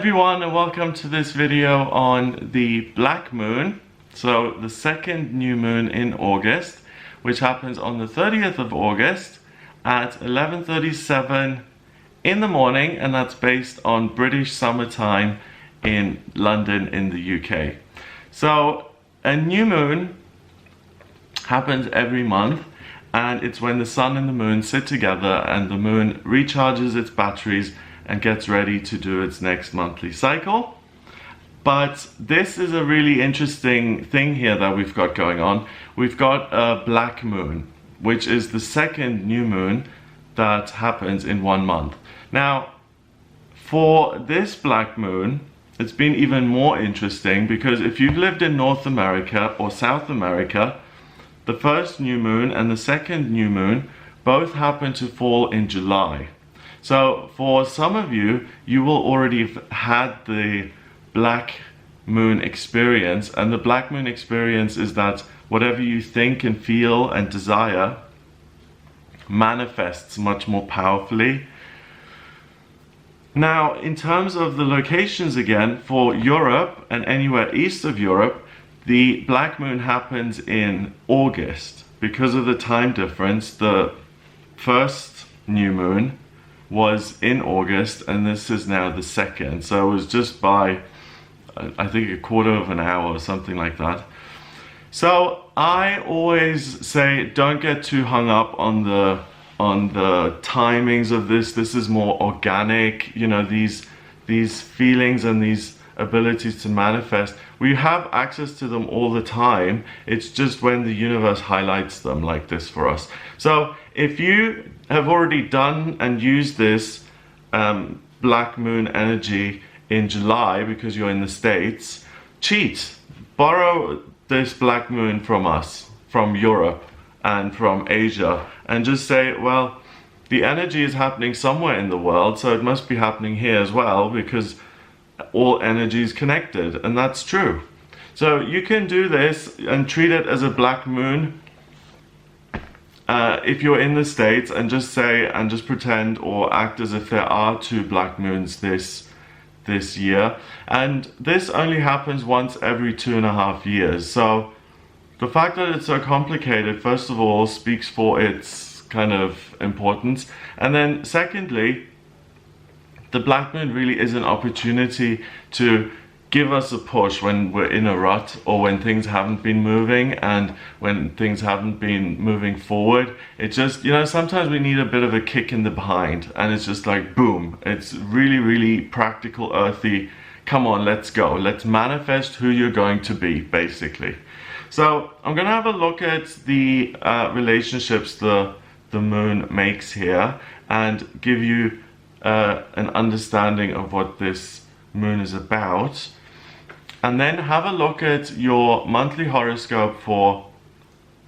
everyone, and welcome to this video on the black moon. So the second new moon in August, which happens on the 30th of August at 11:37 in the morning, and that's based on British summertime in London in the UK. So a new moon happens every month, and it's when the sun and the moon sit together and the moon recharges its batteries and gets ready to do its next monthly cycle. But this is a really interesting thing here that we've got going on. We've got a black moon, which is the second new moon that happens in 1 month. Now, for this black moon, it's been even more interesting because if you've lived in North America or South America, the first new moon and the second new moon both happen to fall in July. So for some of you, you will already have had the black moon experience, and the black moon experience is that whatever you think and feel and desire manifests much more powerfully. Now, in terms of the locations again, for Europe and anywhere east of Europe, the black moon happens in August. Because of the time difference, the first new moon was in August and this is now the second. So it was just by, I think, a quarter of an hour or something like that. So I always say don't get too hung up on the timings of this. This is more organic, you know, these feelings and these abilities to manifest. We have access to them all the time. It's just when the universe highlights them like this for us. So if you have already done and used this black moon energy in July because you're in the States, cheat. Borrow this black moon from us, from Europe and from Asia, and just say, well, the energy is happening somewhere in the world, so it must be happening here as well because all energy is connected, and that's true. So you can do this and treat it as a black moon if you're in the States, and just say and just pretend or act as if there are 2 black moons this year, and this only happens once every 2.5 years. So the fact that it's so complicated, first of all, speaks for its kind of importance, and then secondly, the black moon really is an opportunity to give us a push when we're in a rut or when things haven't been moving and when things haven't been moving forward. It just, you know, sometimes we need a bit of a kick in the behind, and it's just like boom. It's really, really practical, earthy. Come on, let's go. Let's manifest who you're going to be, basically. So I'm gonna have a look at the relationships the moon makes here and give you an understanding of what this moon is about, and then have a look at your monthly horoscope for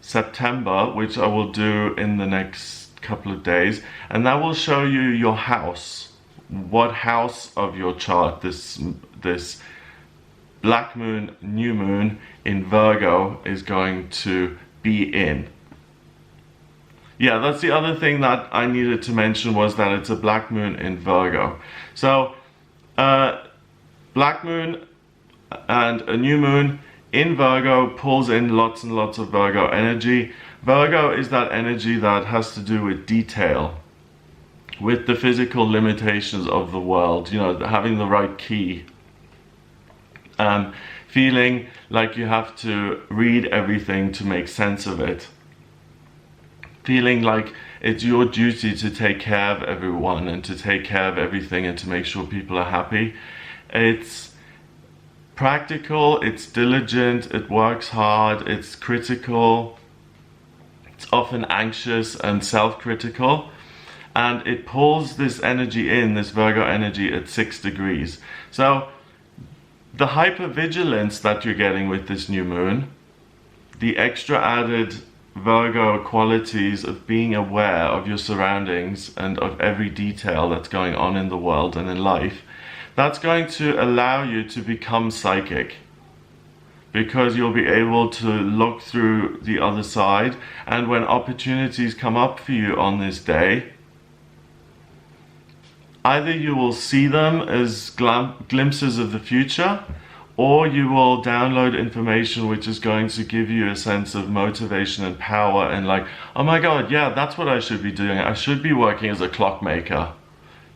September, which I will do in the next couple of days, and that will show you your house, what house of your chart this black moon, new moon in Virgo is going to be in. Yeah, that's the other thing that I needed to mention, was that it's a black moon in Virgo. So, black moon and a new moon in Virgo pulls in lots and lots of Virgo energy. Virgo is that energy that has to do with detail, with the physical limitations of the world, you know, having the right key. Feeling like you have to read everything to make sense of it. Feeling like it's your duty to take care of everyone and to take care of everything and to make sure people are happy. It's practical, it's diligent, it works hard, it's critical, it's often anxious and self-critical, and it pulls this energy in, this Virgo energy, at 6 degrees. So the hypervigilance that you're getting with this new moon, the extra added Virgo qualities of being aware of your surroundings and of every detail that's going on in the world and in life, that's going to allow you to become psychic, because you'll be able to look through the other side, and when opportunities come up for you on this day, either you will see them as glimpses of the future, or you will download information which is going to give you a sense of motivation and power and like, oh my god, yeah, that's what I should be doing. I should be working as a clockmaker.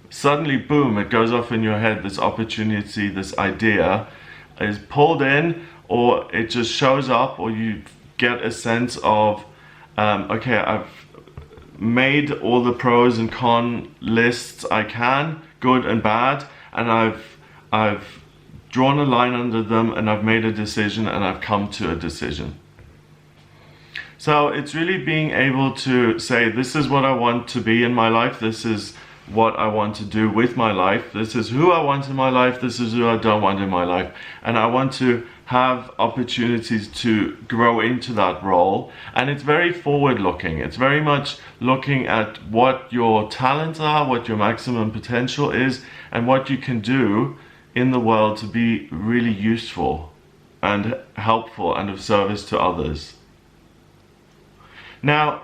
Suddenly, boom, it goes off in your head, this opportunity, this idea is pulled in, or it just shows up, or you get a sense of, okay, I've made all the pros and con lists I can, good and bad, and I've drawn a line under them, and I've made a decision, and I've come to a decision. So it's really being able to say, this is what I want to be in my life, this is what I want to do with my life, this is who I want in my life, this is who I don't want in my life, and I want to have opportunities to grow into that role. And it's very forward looking, it's very much looking at what your talents are, what your maximum potential is, and what you can do in the world to be really useful and helpful and of service to others. Now,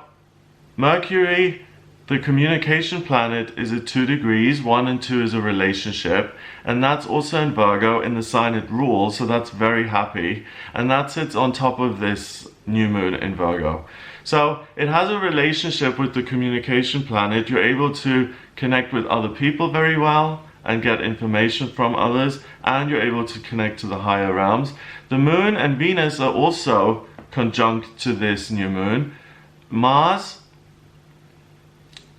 Mercury, the communication planet, is at 2 degrees. 1 and 2 is a relationship, and that's also in Virgo, in the sign it rules, so that's very happy, and that sits on top of this new moon in Virgo. So it has a relationship with the communication planet. You're able to connect with other people very well and get information from others, and you're able to connect to the higher realms. The moon and Venus are also conjunct to this new moon. Mars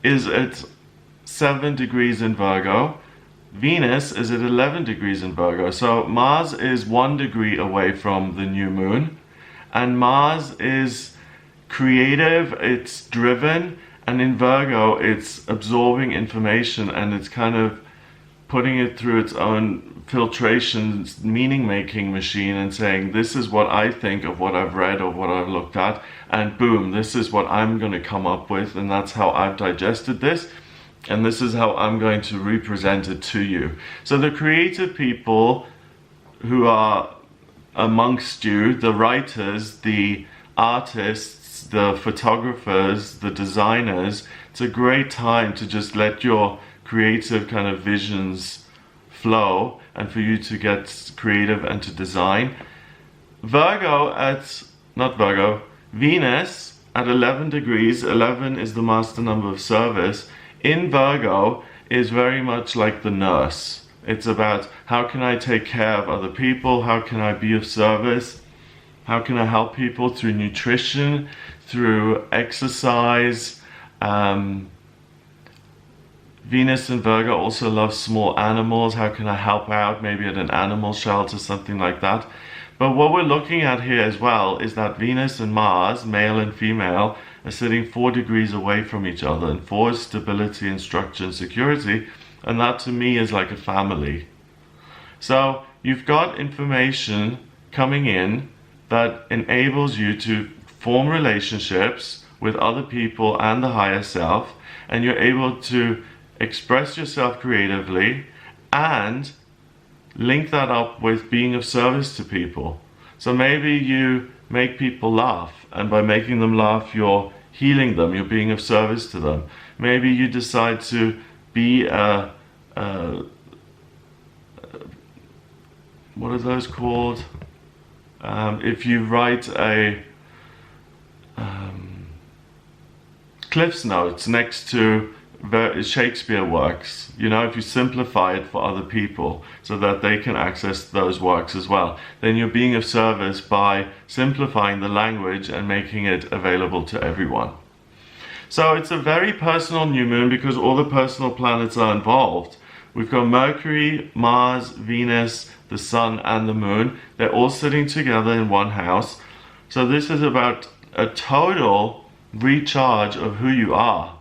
is at 7 degrees in Virgo. Venus is at 11 degrees in Virgo. So Mars is 1 degree away from the new moon. And Mars is creative, it's driven, and in Virgo it's absorbing information, and it's kind of putting it through its own filtration, meaning-making machine, and saying, this is what I think of what I've read or what I've looked at, and boom, this is what I'm going to come up with, and that's how I've digested this, and this is how I'm going to represent it to you. So the creative people who are amongst you, the writers, the artists, the photographers, the designers, it's a great time to just let your creative kind of visions flow and for you to get creative and to design. Venus at 11 degrees, 11 is the master number of service, in Virgo is very much like the nurse. It's about, how can I take care of other people, how can I be of service, how can I help people through nutrition, through exercise. Venus and Virgo also love small animals. How can I help out, maybe at an animal shelter, something like that. But what we're looking at here as well is that Venus and Mars, male and female, are sitting 4 degrees away from each other, and 4 is stability and structure and security, and that to me is like a family. So you've got information coming in that enables you to form relationships with other people and the higher self, and you're able to express yourself creatively and link that up with being of service to people. So maybe you make people laugh, and by making them laugh you're healing them, you're being of service to them. Maybe you decide to be what are those called? If you write a Cliff's Notes next to Shakespeare works, you know, if you simplify it for other people so that they can access those works as well, then you're being of service by simplifying the language and making it available to everyone. So it's a very personal new moon because all the personal planets are involved. We've got Mercury, Mars, Venus, the Sun and the Moon. They're all sitting together in one house. So this is about a total recharge of who you are.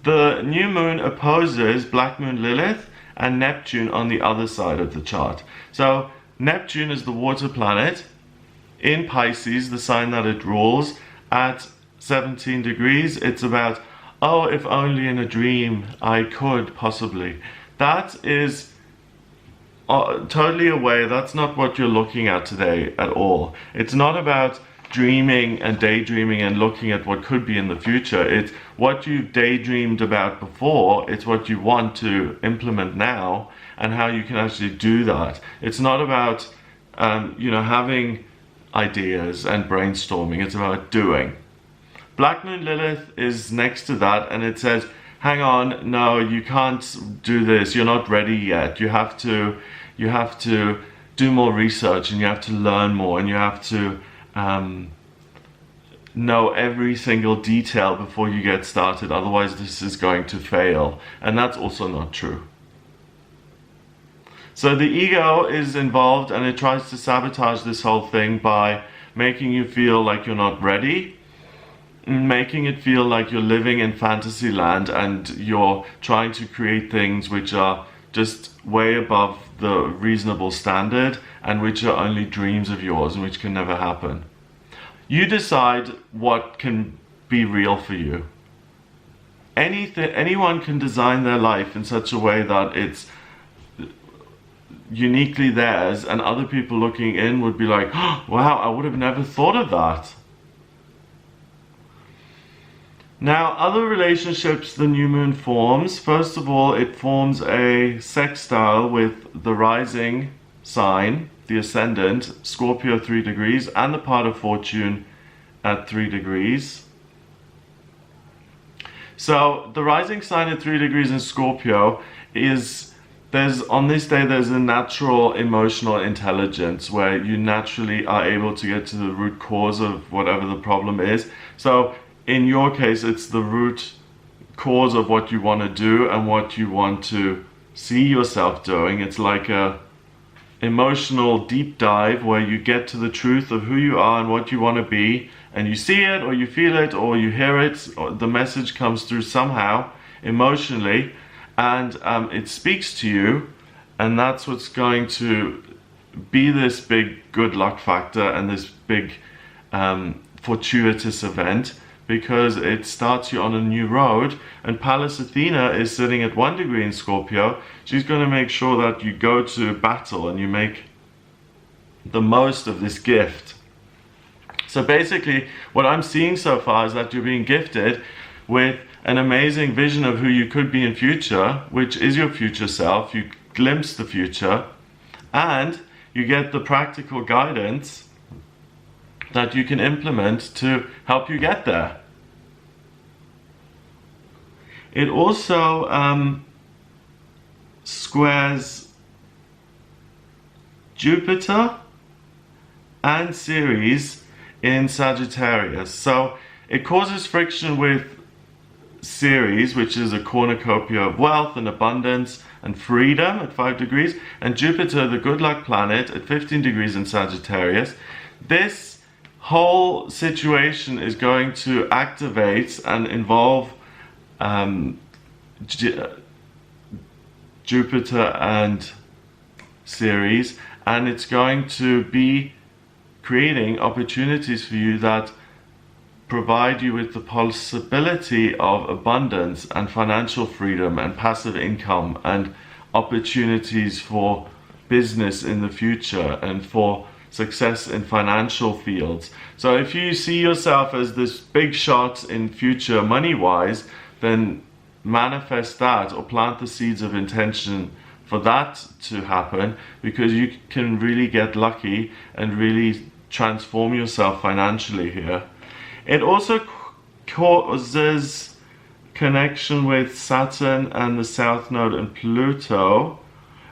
The new moon opposes Black Moon Lilith and Neptune on the other side of the chart. So Neptune is the water planet in Pisces, the sign that it rules, at 17 degrees. It's about, oh, if only in a dream I could possibly. That is totally away. That's not what you're looking at today at all. It's not about dreaming and daydreaming and looking at what could be in the future. It's what you've daydreamed about before, it's what you want to implement now, and how you can actually do that. It's not about having ideas and brainstorming, it's about doing. Black Moon Lilith is next to that, and it says, hang on, no, you can't do this, you're not ready yet. You have to do more research, and you have to learn more, and you have to know every single detail before you get started, otherwise this is going to fail. And that's also not true. So the ego is involved, and it tries to sabotage this whole thing by making you feel like you're not ready, making it feel like you're living in fantasy land and you're trying to create things which are just way above the reasonable standard and which are only dreams of yours and which can never happen. You decide what can be real for you. Anyone can design their life in such a way that it's uniquely theirs, and other people looking in would be like, oh, wow, I would have never thought of that. Now, other relationships the new moon forms, first of all, it forms a sextile with the rising sign, the ascendant, Scorpio 3 degrees, and the part of fortune at 3 degrees. So the rising sign at 3 degrees in Scorpio on this day there's a natural emotional intelligence where you naturally are able to get to the root cause of whatever the problem is. So in your case, it's the root cause of what you want to do and what you want to see yourself doing. It's like a emotional deep dive where you get to the truth of who you are and what you want to be, and you see it or you feel it or you hear it, or the message comes through somehow emotionally, and it speaks to you, and that's what's going to be this big good luck factor and this big fortuitous event, because it starts you on a new road. And Pallas Athena is sitting at 1 degree in Scorpio. She's going to make sure that you go to battle and you make the most of this gift. So basically what I'm seeing so far is that you're being gifted with an amazing vision of who you could be in future, which is your future self. You glimpse the future and you get the practical guidance that you can implement to help you get there. It also squares Jupiter and Ceres in Sagittarius. So it causes friction with Ceres, which is a cornucopia of wealth and abundance and freedom at 5 degrees, and Jupiter, the good luck planet, at 15 degrees in Sagittarius. This whole situation is going to activate and involve Jupiter and Ceres, and it's going to be creating opportunities for you that provide you with the possibility of abundance and financial freedom and passive income and opportunities for business in the future and for success in financial fields. So if you see yourself as this big shot in future money-wise, then manifest that or plant the seeds of intention for that to happen, because you can really get lucky and really transform yourself financially here. It also causes connection with Saturn and the South Node and Pluto,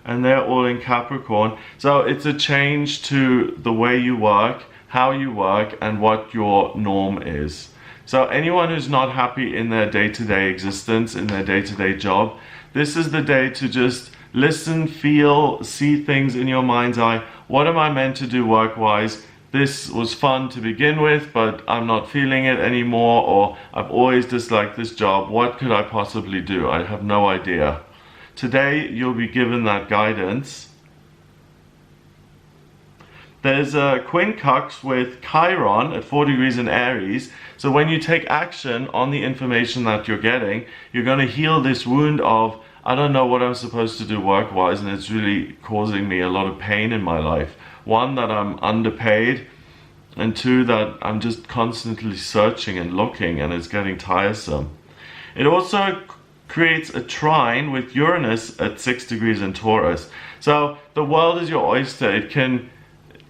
and they're all in Capricorn. So it's a change to the way you work, how you work, and what your norm is. So anyone who's not happy in their day-to-day existence, in their day-to-day job, this is the day to just listen, feel, see things in your mind's eye. What am I meant to do work-wise? This was fun to begin with, but I'm not feeling it anymore, or I've always disliked this job. What could I possibly do? I have no idea. Today, you'll be given that guidance. There's a quincunx with Chiron at 4 degrees in Aries. So when you take action on the information that you're getting, you're going to heal this wound of, I don't know what I'm supposed to do work-wise, and it's really causing me a lot of pain in my life. One, that I'm underpaid, and two, that I'm just constantly searching and looking and it's getting tiresome. It also creates a trine with Uranus at 6 degrees in Taurus. So the world is your oyster. It can,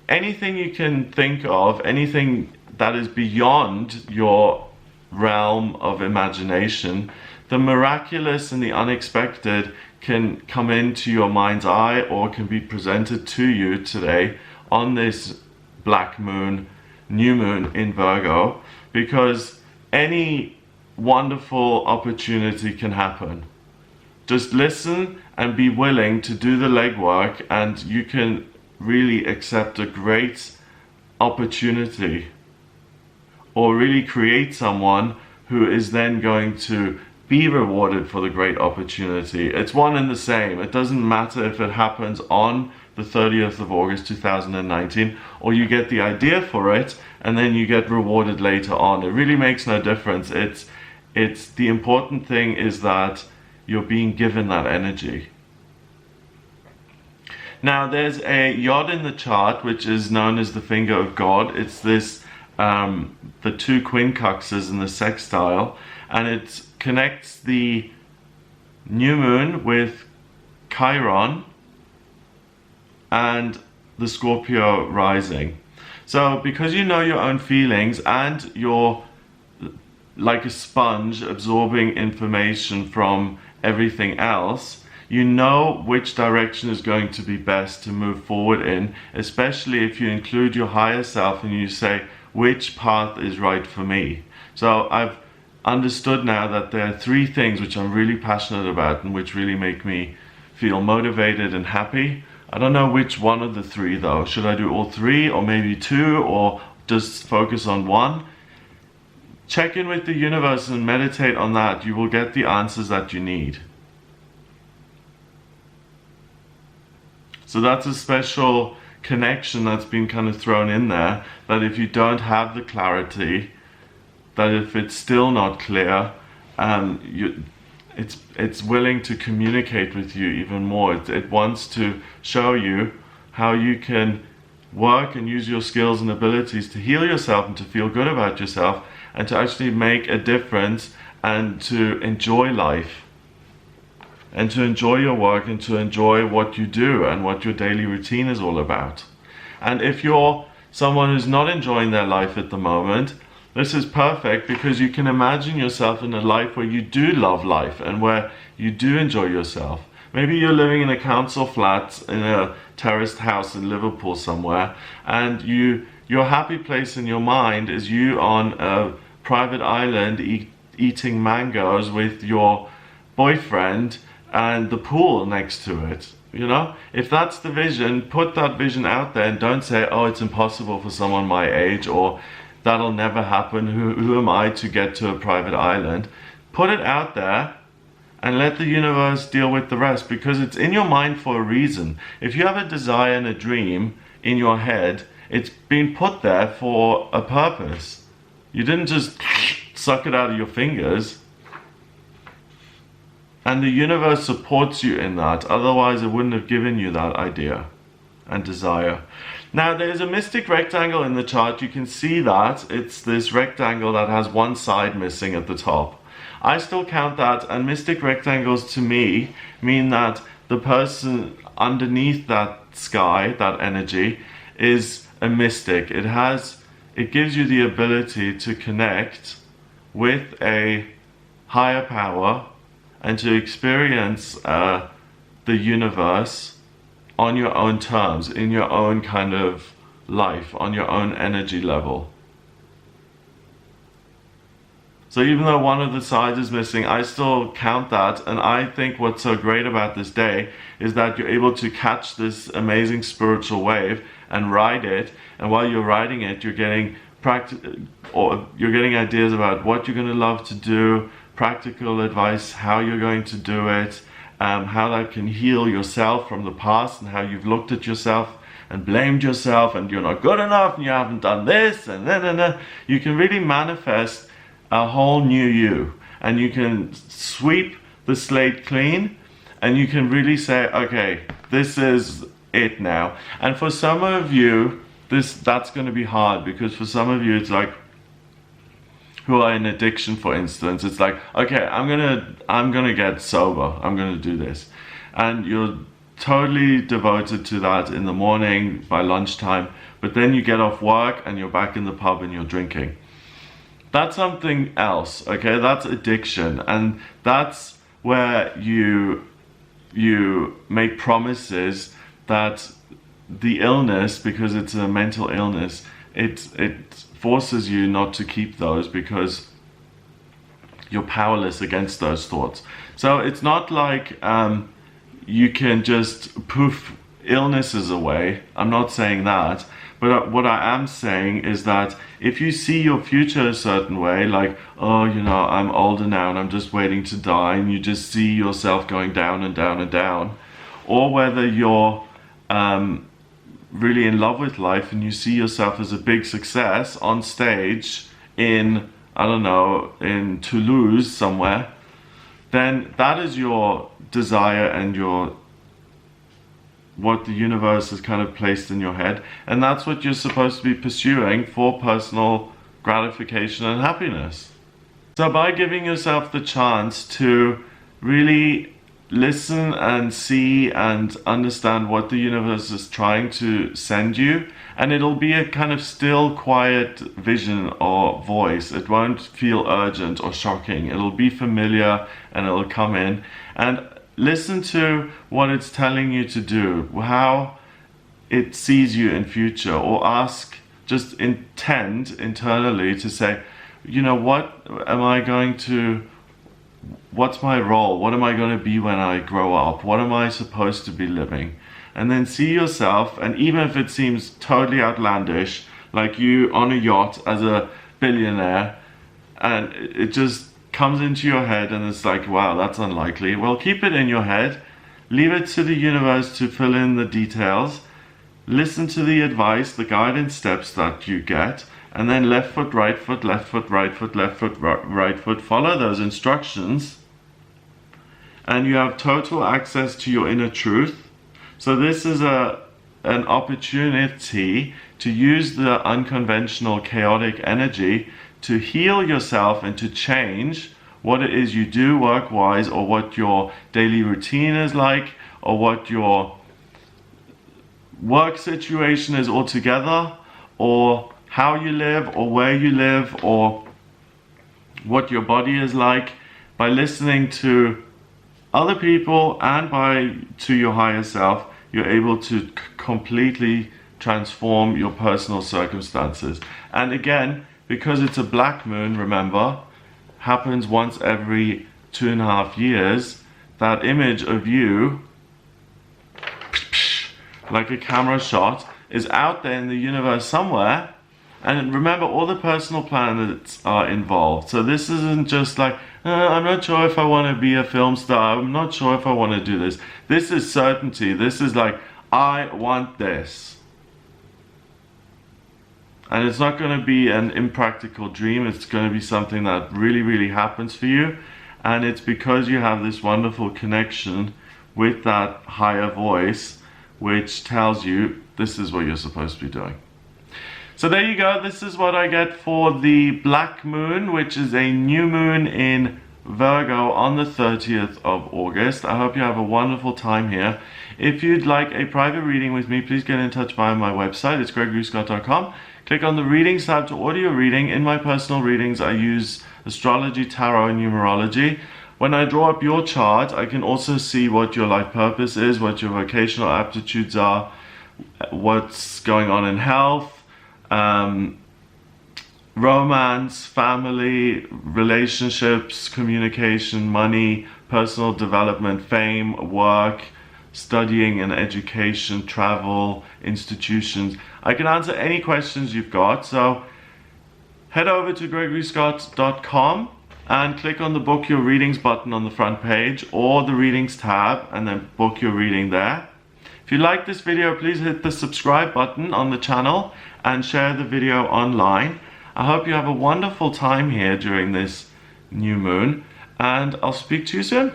anything you can think of, anything that is beyond your realm of imagination, the miraculous and the unexpected can come into your mind's eye or can be presented to you today on this black moon, new moon in Virgo, because any wonderful opportunity can happen. Just listen and be willing to do the legwork, and you can really accept a great opportunity or really create someone who is then going to be rewarded for the great opportunity. It's one and the same. It doesn't matter if it happens on the 30th of August 2019 or you get the idea for it and then you get rewarded later on. It really makes no difference. It's the important thing is that you're being given that energy. Now there's a yod in the chart which is known as the finger of God. It's this the two quincunxes in the sextile, and it connects the new moon with Chiron and the Scorpio rising. So because you know your own feelings and you're like a sponge absorbing information from everything else, you know which direction is going to be best to move forward in, especially if you include your higher self and you say, which path is right for me? So I've understood now that there are three things which I'm really passionate about and which really make me feel motivated and happy. I don't know which one of the three though. Should I do all three or maybe two or just focus on one? Check in with the universe and meditate on that. You will get the answers that you need. So that's a special connection that's been kind of thrown in there, that if you don't have the clarity, that if it's still not clear, it's willing to communicate with you even more. It wants to show you how you can work and use your skills and abilities to heal yourself and to feel good about yourself and to actually make a difference and to enjoy life and to enjoy your work and to enjoy what you do and what your daily routine is all about. And if you're someone who's not enjoying their life at the moment, this is perfect because you can imagine yourself in a life where you do love life and where you do enjoy yourself. Maybe you're living in a council flat in a terraced house in Liverpool somewhere, and your happy place in your mind is you on a private island eating mangoes with your boyfriend and the pool next to it. You know, if that's the vision, put that vision out there and don't say, oh, it's impossible for someone my age, or that'll never happen, who am I to get to a private island. Put it out there and let the universe deal with the rest, because it's in your mind for a reason. If you have a desire and a dream in your head, it's been put there for a purpose. You didn't just suck it out of your fingers. And the universe supports you in that, otherwise it wouldn't have given you that idea and desire. Now there's a mystic rectangle in the chart. You can see that it's this rectangle that has one side missing at the top. I still count that, and mystic rectangles to me mean that the person underneath that sky, that energy, is a mystic. It gives you the ability to connect with a higher power and to experience the universe on your own terms, in your own kind of life, on your own energy level. So even though one of the sides is missing, I still count that, and I think what's so great about this day is that you're able to catch this amazing spiritual wave and ride it, and while you're riding it, you're getting ideas about what you're going to love to do, practical advice, how you're going to do it, how that can heal yourself from the past and how you've looked at yourself and blamed yourself and you're not good enough and you haven't done this and then. You can really manifest a whole new you, and you can sweep the slate clean, and you can really say, okay, this is it now. And for some of you, that's going to be hard, because for some of you it's like, who are in addiction, for instance, it's like, okay, I'm gonna get sober, I'm gonna do this, and you're totally devoted to that in the morning by lunchtime, but then you get off work and you're back in the pub and you're drinking. That's something else, okay? That's addiction, and that's where you make promises that the illness, because it's a mental illness, it forces you not to keep those, because you're powerless against those thoughts. So it's not like you can just poof illnesses away. I'm not saying that, but what I am saying is that if you see your future a certain way, like, oh, you know, I'm older now and I'm just waiting to die, and you just see yourself going down and down and down, or whether you're really in love with life and you see yourself as a big success on stage in, I don't know, in Toulouse somewhere, then that is your desire and what the universe has kind of placed in your head, and that's what you're supposed to be pursuing for personal gratification and happiness. So by giving yourself the chance to really listen and see and understand what the universe is trying to send you, and it'll be a kind of still, quiet vision or voice. It won't feel urgent or shocking. It'll be familiar and it'll come in, and listen to what it's telling you to do, how it sees you in future, or ask, just intend internally to say, you know, what's my role? What am I going to be when I grow up? What am I supposed to be living? And then see yourself, and even if it seems totally outlandish, like you on a yacht as a billionaire, and it just comes into your head and it's like, wow, that's unlikely. Well, keep it in your head, leave it to the universe to fill in the details, listen to the advice, the guidance steps that you get, and then left foot, right foot, left foot, right foot, left foot, right foot, follow those instructions, and you have total access to your inner truth. So this is an opportunity to use the unconventional, chaotic energy to heal yourself and to change what it is you do work-wise, or what your daily routine is like, or what your work situation is altogether, or how you live, or where you live, or what your body is like, by listening to other people and to your higher self. You're able to completely transform your personal circumstances. And again, because it's a black moon, remember, happens once every 2.5 years, that image of you, like a camera shot, is out there in the universe somewhere. And remember, all the personal planets are involved. So this isn't just like, I'm not sure if I want to be a film star, I'm not sure if I want to do this. This is certainty. This is like, I want this. And it's not going to be an impractical dream. It's going to be something that really, really happens for you. And it's because you have this wonderful connection with that higher voice, which tells you this is what you're supposed to be doing. So there you go. This is what I get for the black moon, which is a new moon in Virgo on the 30th of August. I hope you have a wonderful time here. If you'd like a private reading with me, please get in touch via my website. It's gregoryscott.com. Click on the readings tab to audio reading. In my personal readings, I use astrology, tarot, and numerology. When I draw up your chart, I can also see what your life purpose is, what your vocational aptitudes are, what's going on in health, romance, family, relationships, communication, money, personal development, fame, work, studying and education, travel, institutions. I can answer any questions you've got, so head over to gregoryscott.com and click on the book your readings button on the front page, or the readings tab, and then book your reading there. If you like this video, please hit the subscribe button on the channel and share the video online. I hope you have a wonderful time here during this new moon, and I'll speak to you soon.